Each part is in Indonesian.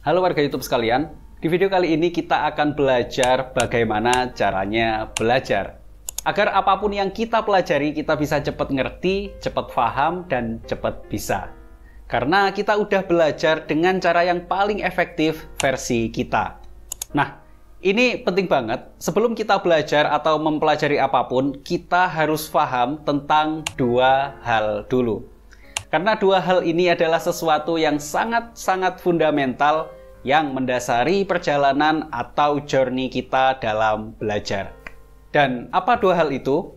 Halo warga YouTube sekalian, di video kali ini kita akan belajar bagaimana caranya belajar. Agar apapun yang kita pelajari, kita bisa cepat ngerti, cepat paham, dan cepat bisa. Karena kita udah belajar dengan cara yang paling efektif versi kita. Nah, ini penting banget. Sebelum kita belajar atau mempelajari apapun, kita harus paham tentang dua hal dulu. Karena dua hal ini adalah sesuatu yang sangat-sangat fundamental yang mendasari perjalanan atau journey kita dalam belajar. Dan apa dua hal itu?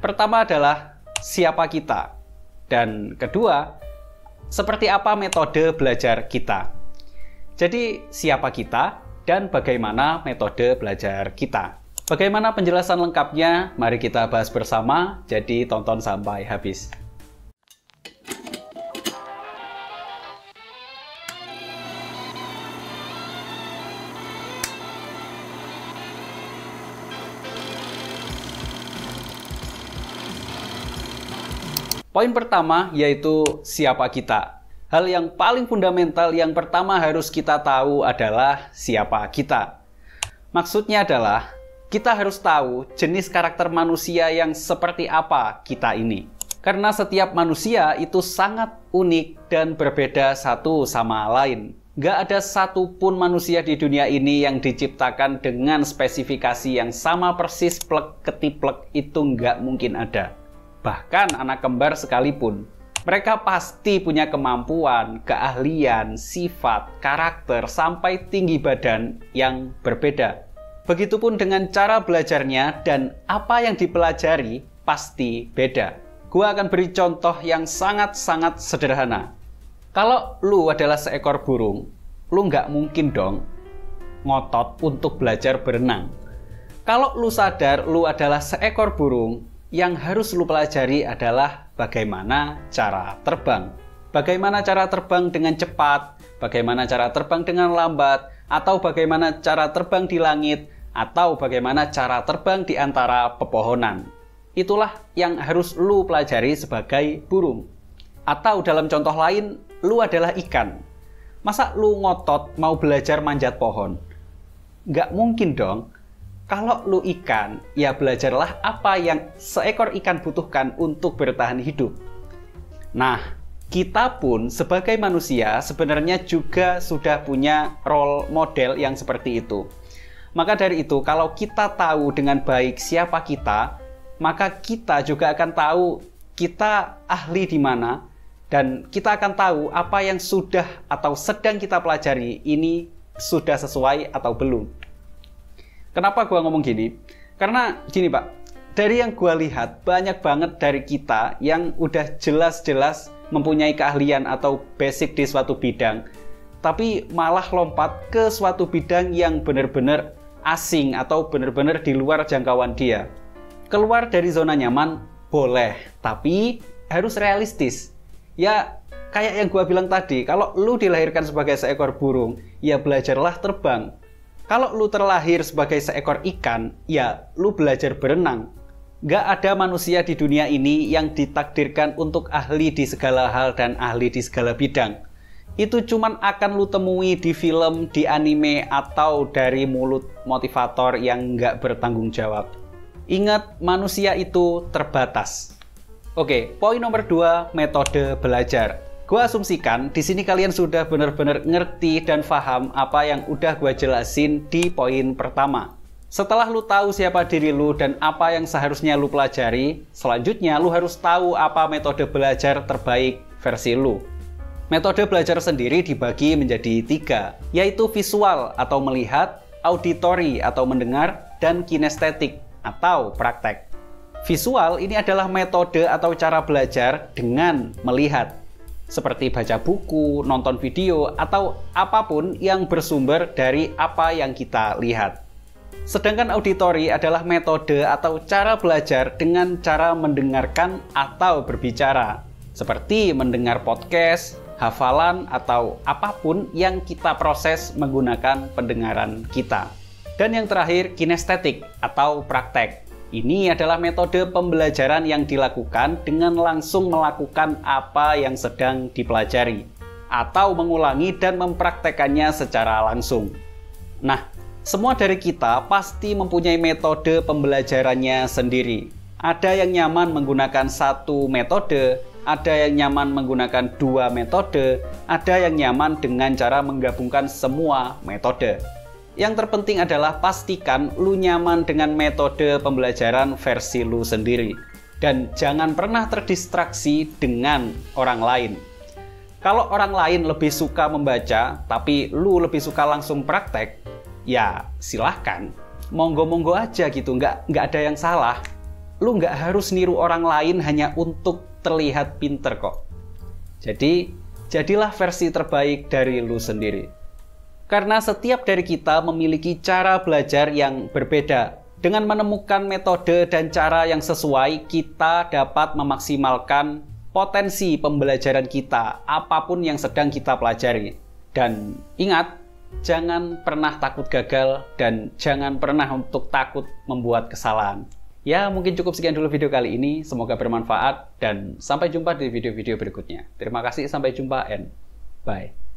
Pertama adalah siapa kita. Dan kedua, seperti apa metode belajar kita. Jadi siapa kita dan bagaimana metode belajar kita. Bagaimana penjelasan lengkapnya? Mari kita bahas bersama, jadi tonton sampai habis. Poin pertama yaitu siapa kita. Hal yang paling fundamental yang pertama harus kita tahu adalah siapa kita. Maksudnya adalah kita harus tahu jenis karakter manusia yang seperti apa kita ini. Karena setiap manusia itu sangat unik dan berbeda satu sama lain. Gak ada satupun manusia di dunia ini yang diciptakan dengan spesifikasi yang sama persis plek ketiplek, itu gak mungkin ada. Bahkan anak kembar sekalipun, mereka pasti punya kemampuan, keahlian, sifat, karakter, sampai tinggi badan yang berbeda. Begitupun dengan cara belajarnya dan apa yang dipelajari pasti beda. Gua akan beri contoh yang sangat-sangat sederhana. Kalau lu adalah seekor burung, lu nggak mungkin dong ngotot untuk belajar berenang. Kalau lu sadar lu adalah seekor burung, yang harus lu pelajari adalah bagaimana cara terbang. Bagaimana cara terbang dengan cepat, bagaimana cara terbang dengan lambat, atau bagaimana cara terbang di langit, atau bagaimana cara terbang di antara pepohonan. Itulah yang harus lu pelajari sebagai burung. Atau dalam contoh lain, lu adalah ikan. Masa lu ngotot mau belajar manjat pohon? Nggak mungkin dong. Kalau lu ikan, ya belajarlah apa yang seekor ikan butuhkan untuk bertahan hidup. Nah, kita pun sebagai manusia sebenarnya juga sudah punya role model yang seperti itu. Maka dari itu, kalau kita tahu dengan baik siapa kita, maka kita juga akan tahu kita ahli di mana, dan kita akan tahu apa yang sudah atau sedang kita pelajari ini sudah sesuai atau belum. Kenapa gua ngomong gini? Karena gini Pak, dari yang gua lihat banyak banget dari kita yang udah jelas-jelas mempunyai keahlian atau basic di suatu bidang, tapi malah lompat ke suatu bidang yang benar-benar asing atau benar-benar di luar jangkauan dia. Keluar dari zona nyaman boleh, tapi harus realistis. Ya kayak yang gua bilang tadi, kalau lu dilahirkan sebagai seekor burung, ya belajarlah terbang. Kalau lu terlahir sebagai seekor ikan, ya lu belajar berenang. Gak ada manusia di dunia ini yang ditakdirkan untuk ahli di segala hal dan ahli di segala bidang. Itu cuman akan lu temui di film, di anime, atau dari mulut motivator yang gak bertanggung jawab. Ingat, manusia itu terbatas. Oke, poin nomor 2, metode belajar. Gue asumsikan di sini kalian sudah benar-benar ngerti dan paham apa yang udah gue jelasin di poin pertama. Setelah lu tahu siapa diri lu dan apa yang seharusnya lu pelajari, selanjutnya lu harus tahu apa metode belajar terbaik versi lu. Metode belajar sendiri dibagi menjadi 3, yaitu visual atau melihat, auditory atau mendengar, dan kinestetik atau praktek. Visual ini adalah metode atau cara belajar dengan melihat, seperti baca buku, nonton video, atau apapun yang bersumber dari apa yang kita lihat. Sedangkan auditory adalah metode atau cara belajar dengan cara mendengarkan atau berbicara, seperti mendengar podcast, hafalan, atau apapun yang kita proses menggunakan pendengaran kita. Dan yang terakhir, kinestetik atau praktek. Ini adalah metode pembelajaran yang dilakukan dengan langsung melakukan apa yang sedang dipelajari. atau mengulangi dan mempraktekannya secara langsung. Nah, semua dari kita pasti mempunyai metode pembelajarannya sendiri. Ada yang nyaman menggunakan satu metode, ada yang nyaman menggunakan dua metode, ada yang nyaman dengan cara menggabungkan semua metode. Yang terpenting adalah pastikan lu nyaman dengan metode pembelajaran versi lu sendiri. Dan jangan pernah terdistraksi dengan orang lain. Kalau orang lain lebih suka membaca, tapi lu lebih suka langsung praktek, ya silahkan. Monggo-monggo aja gitu, nggak ada yang salah. Lu nggak harus niru orang lain hanya untuk terlihat pinter kok. Jadi, jadilah versi terbaik dari lu sendiri. Karena setiap dari kita memiliki cara belajar yang berbeda. Dengan menemukan metode dan cara yang sesuai, kita dapat memaksimalkan potensi pembelajaran kita, apapun yang sedang kita pelajari. Dan ingat, jangan pernah takut gagal dan jangan pernah untuk takut membuat kesalahan. Ya, mungkin cukup sekian dulu video kali ini. Semoga bermanfaat dan sampai jumpa di video-video berikutnya. Terima kasih, sampai jumpa and bye.